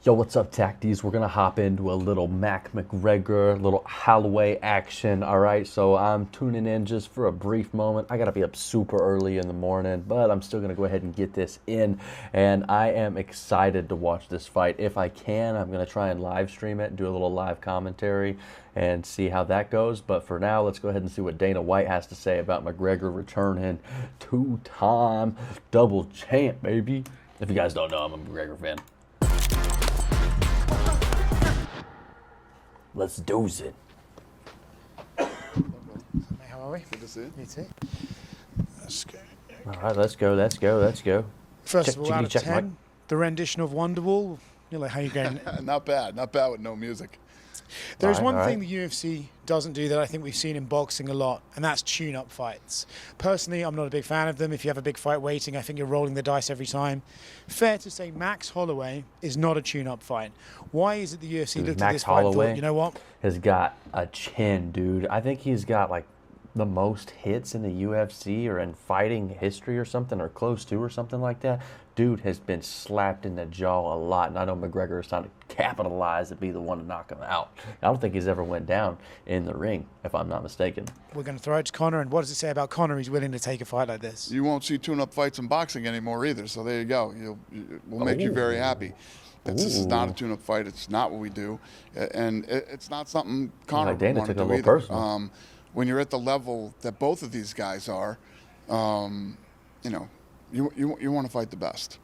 Yo, what's up, Tacties? We're going to hop into a little Mac McGregor, little Holloway action, all right? So I'm tuning in just for a brief moment. I got to be up super early in the morning, but I'm still going to go ahead and get this in, and I am excited to watch this fight. If I can, I'm going to try and live stream it and do a little live commentary and see how that goes. But for now, let's go ahead and see what Dana White has to say about McGregor returning two-time double champ, baby. If you guys don't know, I'm a McGregor fan. Let's do it. How are we? Good to see you. You too. Let's go. All right, let's go. First Check, of all, out of check, 10, Mike. the rendition of Wonderwall. You're like, how you going? Not bad with no music. There's All one right. thing the UFC doesn't do that I think we've seen in boxing a lot, and that's tune-up fights. Personally, I'm not a big fan of them. If you have a big fight waiting, I think you're rolling the dice every time. Fair to say Max Holloway is not a tune-up fight. Why is it the UFC Dude, looked Max at this fight and Holloway thought, you know what? has got a chin, dude. I think he's got like the most hits in the UFC or in fighting history or something, or close to, or something like that. Dude has been slapped in the jaw a lot, and I know McGregor is trying to capitalize to be the one to knock him out. I don't think he's ever went down in the ring, if I'm not mistaken. We're going to throw it to Conor, and what does it say about Conor? He's willing to take a fight like this. You won't see tune-up fights in boxing anymore either, so there you go. We'll make you very happy. This is not a tune-up fight. It's not what we do, and it's not something Conor Like Dana would took want it a to do little either. personal. When you're at the level that both of these guys are, you want to fight the best.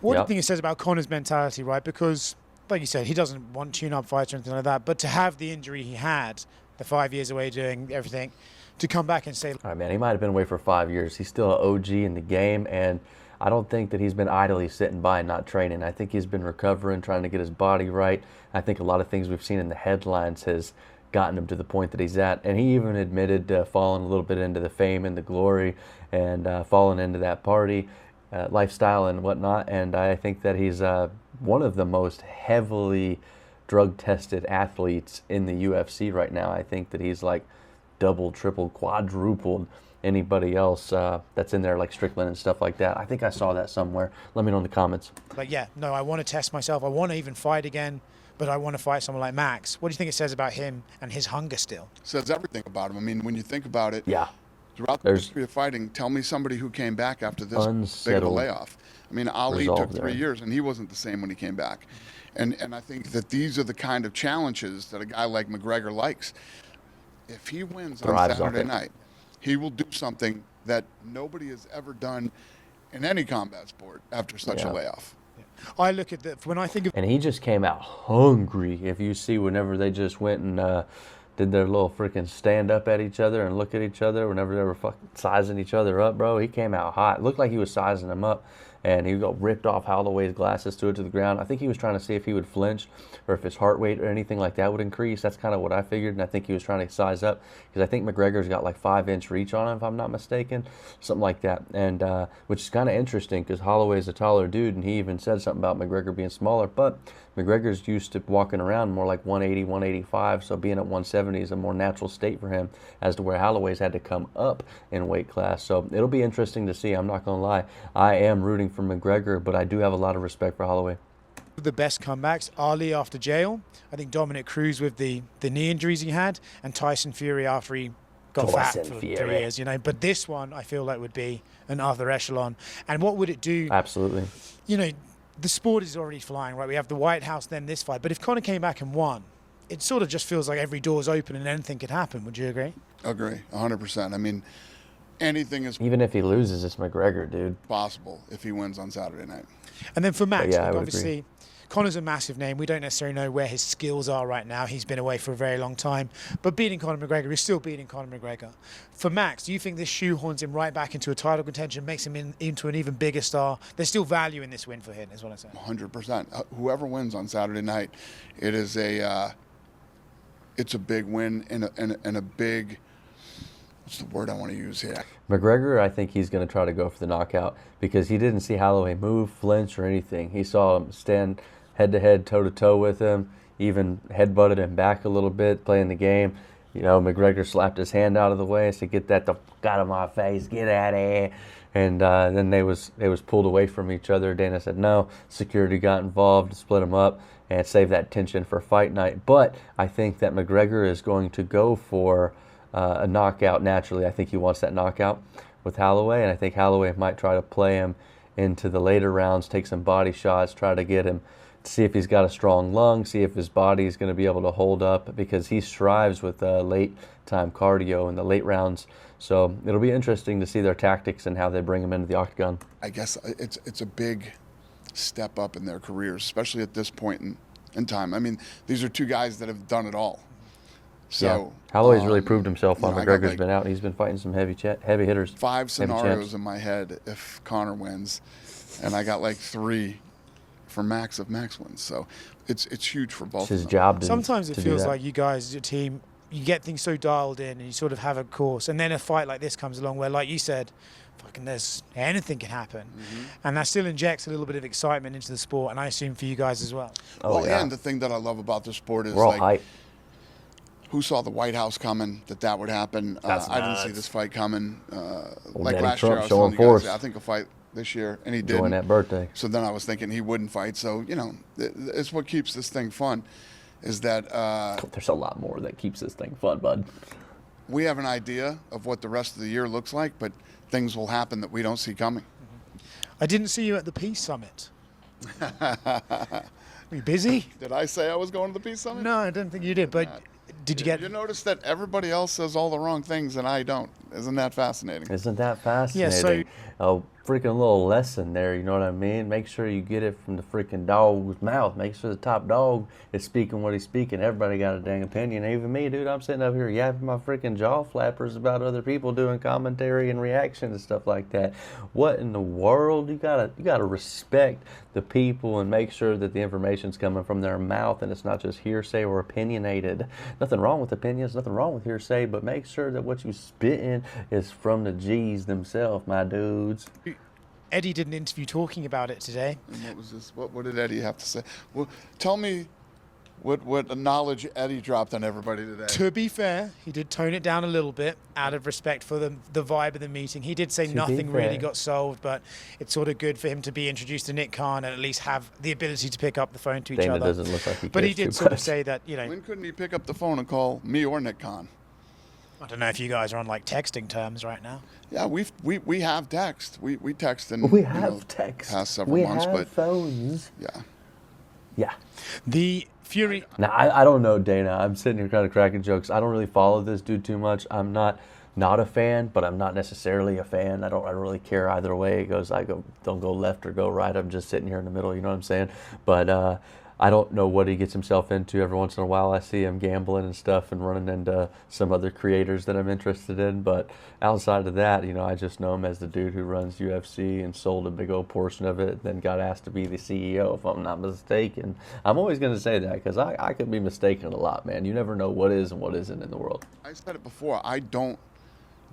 What do you Yep. think it says about Conor's mentality, right? Because, like you said, he doesn't want tune-up fights or anything like that. But to have the injury he had, the 5 years away doing everything, to come back and say, All right, man, he might have been away for 5 years. He's still an OG in the game, and I don't think that he's been idly sitting by and not training. I think he's been recovering, trying to get his body right. I think a lot of things we've seen in the headlines has gotten him to the point that he's at. And he even admitted falling a little bit into the fame and the glory and falling into that party lifestyle and whatnot. And I think that he's one of the most heavily drug-tested athletes in the UFC right now. I think that he's like double, triple, quadrupled anybody else that's in there, like Strickland and stuff like that. I think I saw that somewhere. Let me know in the comments. like, yeah, no, I want to test myself. I want to even fight again, but I want to fight someone like Max. What do you think it says about him and his hunger still? Says everything about him. I mean, when you think about it, Yeah. throughout the history of fighting, tell me somebody who came back after this big of a Unsettled layoff. I mean, Ali resolve took there. 3 years, and he wasn't the same when he came back. And I think that these are the kind of challenges that a guy like McGregor likes. If he wins on Thrives off Saturday it. night, he will do something that nobody has ever done in any combat sport after such Yeah. a layoff. I look at the, when I think of And he just came out hungry. If you see whenever they just went and did their little freaking stand up at each other and look at each other, whenever they were fucking sizing each other up, bro, he came out hot. Looked like he was sizing them up. And he got ripped off Holloway's glasses, threw it to the ground. I think he was trying to see if he would flinch or if his heart rate or anything like that would increase. That's kind of what I figured, and I think he was trying to size up because I think McGregor's got like 5-inch reach on him, if I'm not mistaken, something like that. And which is kind of interesting because Holloway's a taller dude, and he even said something about McGregor being smaller. But McGregor's used to walking around more like 180, 185, so being at 170 is a more natural state for him as to where Holloway's had to come up in weight class. So it'll be interesting to see. I'm not going to lie. I am rooting for McGregor, but I do have a lot of respect for Holloway. the best comebacks, Ali after jail, I think Dominic Cruz with the knee injuries he had, and Tyson Fury after he got fat for 3 years, you know. But this one, I feel like would be an other echelon. And what would it do? Absolutely. You know, the sport is already flying, right? We have the White House, then this fight. But if Conor came back and won, it sort of just feels like every door's open and anything could happen. Would you agree? Agree, 100%. I mean, anything is Even if he loses, it's McGregor, dude. possible if he wins on Saturday night. And then for Max, yeah, I like would obviously, Conor's a massive name. We don't necessarily know where his skills are right now. He's been away for a very long time. But beating Conor McGregor is still beating Conor McGregor. For Max, do you think this shoehorns him right back into a title contention, makes him into an even bigger star? There's still value in this win for him, is what I'm saying. 100%. Whoever wins on Saturday night, it is it's a big win and a big, what's the word I want to use here? McGregor, I think he's going to try to go for the knockout because he didn't see Holloway move, flinch, or anything. He saw him stand head-to-head, toe-to-toe with him, even head-butted him back a little bit, playing the game. You know, McGregor slapped his hand out of the way and said, "Get that the fuck out of my face, get out of here." And then they was pulled away from each other. Dana said no. Security got involved, split them up, and save that tension for fight night. But I think that McGregor is going to go for a knockout naturally. I think he wants that knockout with Holloway, and I think Holloway might try to play him into the later rounds, take some body shots, try to get him to see if he's got a strong lung, see if his body is going to be able to hold up, because he strives with late time cardio in the late rounds. So it'll be interesting to see their tactics and how they bring him into the octagon. I guess it's a big step up in their careers, especially at this point in time. I mean, these are two guys that have done it all. So Holloway's really proved himself while I got McGregor's like been out, and he's been fighting some heavy hitters. 5 scenarios in my head if Conor wins, and I got like 3 for Max if Max wins. So it's huge for both. It's his of them. job to Sometimes it to do feels that. like you guys, your team, you get things so dialed in and you sort of have a course, and then a fight like this comes along where, like you said, fucking anything can happen, and that still injects a little bit of excitement into the sport, and I assume for you guys as well. Oh, Well, yeah. and the thing that I love about this sport is We're all like, hyped. who saw the White House coming, that would happen? That's I didn't see nuts. this fight coming. Like Daddy last Trump year, I was showing telling you guys, force. I think he'll fight this year, and he Enjoying didn't. that birthday. So then I was thinking he wouldn't fight. So, you know, it's what keeps this thing fun, is that There's a lot more that keeps this thing fun, bud. we have an idea of what the rest of the year looks like, but things will happen that we don't see coming. I didn't see you at the Peace Summit. Were you busy? Did I say I was going to the Peace Summit? No, I don't think you did, but did you get... You notice that everybody else says all the wrong things and I don't. Isn't that fascinating? Isn't that fascinating? A freaking little lesson there, you know what I mean? Make sure you get it from the freaking dog's mouth. Make sure the top dog is speaking what he's speaking. Everybody got a dang opinion. Even me, dude, I'm sitting up here yapping my freaking jaw flappers about other people doing commentary and reaction and stuff like that. What in the world? You gotta respect the people and make sure that the information's coming from their mouth and it's not just hearsay or opinionated. Nothing wrong with opinions, nothing wrong with hearsay, but make sure that what you spitting is from the G's themselves, my dudes. Eddie did an interview talking about it today. And what was this? What did Eddie have to say? Well, tell me what knowledge Eddie dropped on everybody today. To be fair, he did tone it down a little bit out of respect for the vibe of the meeting. He did say nothing really got solved, but it's sort of good for him to be introduced to Nick Khan and at least have the ability to pick up the phone to each Dana other. doesn't look like he But he cares too did sort of much. say that, you know, When couldn't he pick up the phone and call me or Nick Khan? I don't know if you guys are on like texting terms right now. Yeah, we have text. We text in We have text. past several We months, have but phones. yeah. Yeah. The Fury... Now, I don't know, Dana. I'm sitting here kind of cracking jokes. I don't really follow this dude too much. I'm not a fan, but I'm not necessarily a fan. I don't really care either way it goes. Don't go left or go right. I'm just sitting here in the middle, you know what I'm saying? But I don't know what he gets himself into. Every once in a while I see him gambling and stuff and running into some other creators that I'm interested in. But outside of that, you know, I just know him as the dude who runs UFC and sold a big old portion of it, then got asked to be the CEO, if I'm not mistaken. I'm always going to say that because I could be mistaken a lot, man. You never know what is and what isn't in the world. I said it before. I don't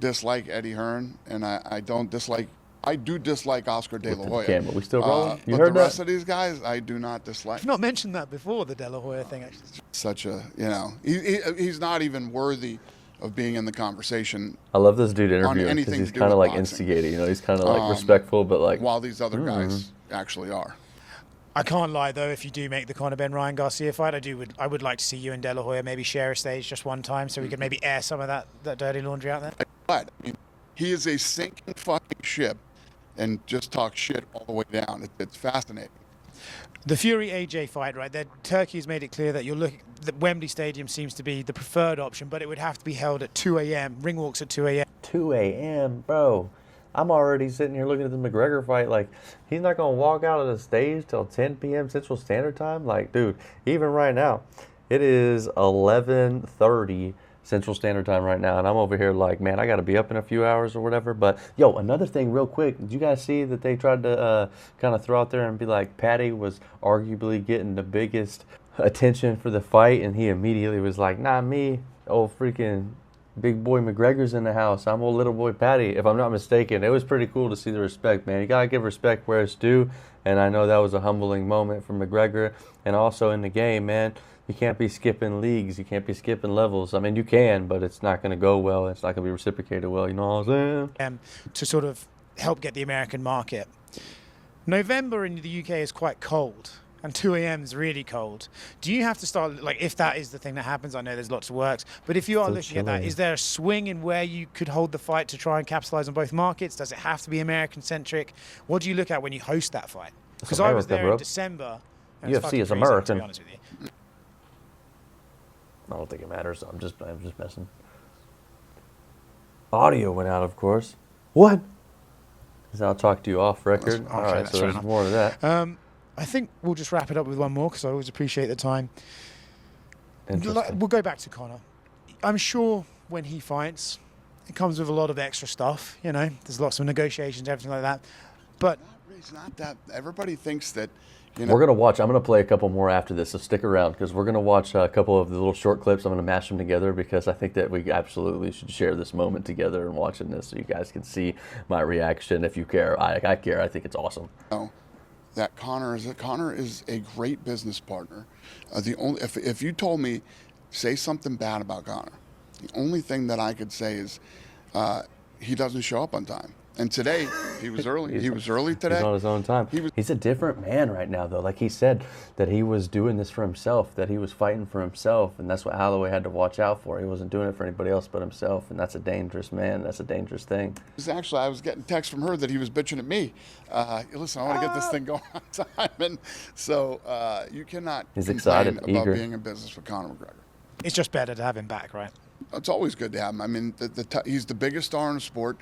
dislike Eddie Hearn, and I do dislike Oscar De La Hoya. Camera. We still rolling? You but heard the rest that? of these guys, I do not dislike. I've not mentioned that before, the De La Hoya thing, actually. Such a, you know, he's not even worthy of being in the conversation. I love this dude interviewing because anything he's to do kind of with like boxing. instigating. You know, he's kind of like respectful, but like While these other guys actually are. I can't lie though, if you do make the Conor Ben Ryan Garcia fight, I would like to see you and De La Hoya maybe share a stage just one time so we could maybe air some of that dirty laundry out there. But I mean, he is a sinking fucking ship and just talk shit all the way down. It's fascinating. The Fury AJ fight, right? Turkey has made it clear that that Wembley Stadium seems to be the preferred option, but it would have to be held at 2 a.m. Ring walks at 2 a.m. 2 a.m., bro. I'm already sitting here looking at the McGregor fight. Like, he's not going to walk out of the stage till 10 p.m. Central Standard Time. Like, dude, even right now, it is 11:30 Central Standard Time right now. And I'm over here like, man, I got to be up in a few hours or whatever. But, yo, another thing real quick. Did you guys see that they tried to kind of throw out there and be like, Patty was arguably getting the biggest attention for the fight? And he immediately was like, nah, me, old freaking big boy McGregor's in the house. I'm old little boy Patty, if I'm not mistaken. It was pretty cool to see the respect, man. You got to give respect where it's due. And I know that was a humbling moment for McGregor. And also in the game, man, you can't be skipping leagues. You can't be skipping levels. I mean, you can, but it's not going to go well. It's not going to be reciprocated well. You know what I'm saying? To sort of help get the American market. November in the UK is quite cold, and 2 a.m. is really cold. Do you have to start, like, if that is the thing that happens, I know there's lots of works, but if you are Still looking at that, chilly. is there a swing in where you could hold the fight to try and capitalize on both markets? Does it have to be American-centric? What do you look at when you host that fight? Because I was America, there bro. in December. And it's UFC fucking is freezing, to American. be honest with you. I don't think it matters. I'm just messing. Audio went out, of course. What? Because I'll talk to you off record. Okay, All right, that's so fair there's enough. more to that. I think we'll just wrap it up with one more because I always appreciate the time. Interesting. We'll go back to Conor. I'm sure when he fights, it comes with a lot of extra stuff. You know, there's lots of negotiations, everything like that. But It's not that. Everybody thinks that, you know. We're going to watch. I'm going to play a couple more after this, so stick around because we're going to watch a couple of the little short clips. I'm going to mash them together because I think that we absolutely should share this moment together and watching this so you guys can see my reaction if you care. I care. I think it's awesome. That Conor is a great business partner. If you told me, say something bad about Conor, the only thing that I could say is he doesn't show up on time. And today he was early. He was early today. He's on his own time. He's a different man right now, though. Like he said, that he was doing this for himself, that he was fighting for himself, and that's what Holloway had to watch out for. He wasn't doing it for anybody else but himself, and that's a dangerous man. That's a dangerous thing. Actually, I was getting text from her that he was bitching at me. Listen, I want to get this thing going on time, and so you cannot He's complain excited, about eager. being in business with Conor McGregor. it's just better to have him back, right? It's always good to have him. I mean, he's the biggest star in the sport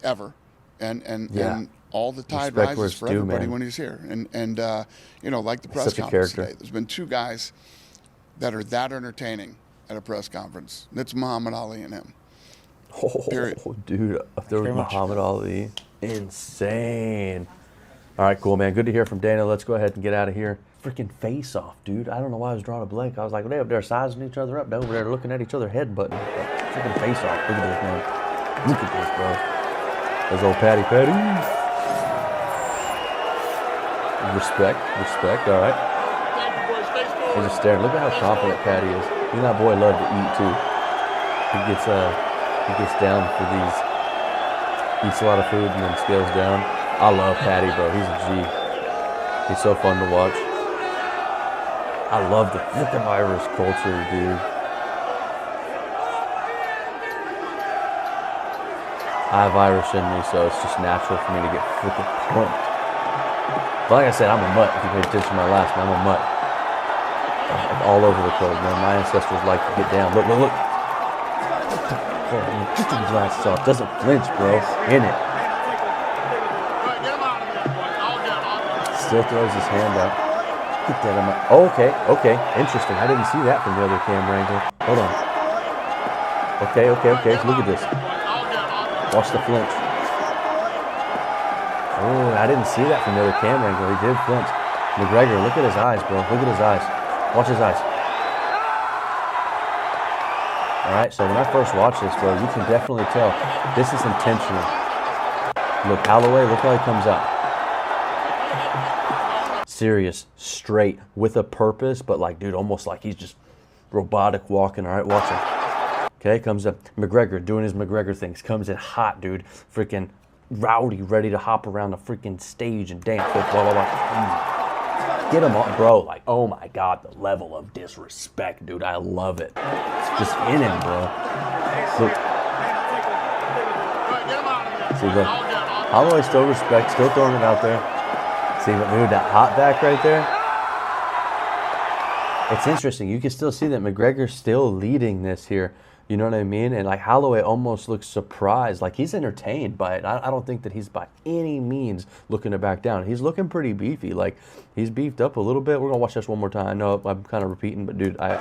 ever, and all the tide Respect where rises it's for due, everybody man. when he's here. And you know, like the press Such a conference character. today, there's been two guys that are that entertaining at a press conference. It's Muhammad Ali and him. Period. Oh, dude, if there was Very much. Muhammad Ali, insane. All right, cool, man. Good to hear from Dana. Let's go ahead and get out of here. Freaking face off, dude. I don't know why I was drawing a blank. I was like, they up there sizing each other up. They over there looking at each other headbutting. Freaking face off. Look at this, man. Look at this, bro. There's old Patty. Respect. All right. He's just staring. Look at how confident Patty is. You know that boy loved to eat too. He gets down for these. Eats a lot of food and then scales down. I love Patty, bro. He's a G. He's so fun to watch. I love the freaking Irish culture, dude. I have Irish in me, so it's just natural for me to get freaking pumped. But like I said, I'm a mutt. If you pay attention to my last name, I'm a mutt. I'm all over the place, man. My ancestors like to get down. Look. Get these glasses off. Doesn't flinch, bro. In it. Still throws his hand up. Get that on my. Oh, okay. Interesting. I didn't see that from the other camera angle. Hold on. Okay. Look at this. Watch the flinch. Oh, I didn't see that from the other camera angle. He did flinch. McGregor, look at his eyes, bro. Look at his eyes. Watch his eyes. All right, so when I first watched this, bro, you can definitely tell this is intentional. Look, Holloway, look how he comes out. Serious, straight, with a purpose, but like, dude, almost like he's just robotic walking. All right, watch him. Okay, comes up. McGregor doing his McGregor things. Comes in hot, dude. Freaking rowdy, ready to hop around the freaking stage and dance. Blah, blah, blah. Get him on, bro. Like, oh my God, the level of disrespect, dude. I love it. It's just in him, bro. Look. See, look. Holloway still respect, still throwing it out there. See, but dude, that hot back right there. It's interesting. You can still see that McGregor's still leading this here. You know what I mean? And like Holloway almost looks surprised. Like he's entertained by it. I don't think that he's by any means looking to back down. He's looking pretty beefy. Like he's beefed up a little bit. We're going to watch this one more time. I know I'm kind of repeating, but dude, I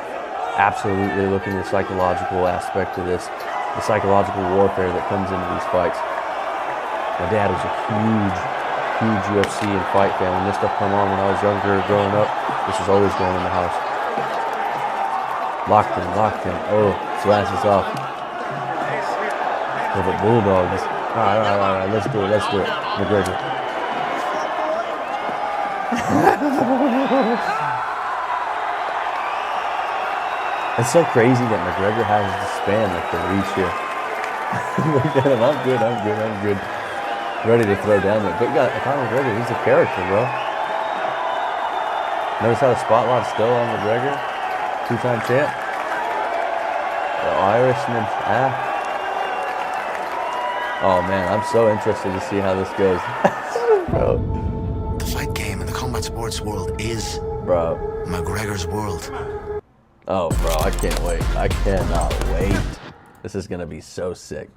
absolutely look at the psychological aspect of this. The psychological warfare that comes into these fights. My dad was a huge UFC and fight fan. When this stuff come on when I was younger, growing up, this was always going in the house. Locked in. Oh, glasses off. Oh, but Bulldogs. All right. Let's do it. McGregor. It's so crazy that McGregor has the span, like the reach here. Look at him. I'm good. ready to throw down there. But you got Conor McGregor, he's a character, bro. Notice how the spotlight's still on McGregor? Two-time champ. The Irishman. Oh, man, I'm so interested to see how this goes. Bro. The fight game in the combat sports world is McGregor's world. Oh, bro, I can't wait. I cannot wait. This is going to be so sick.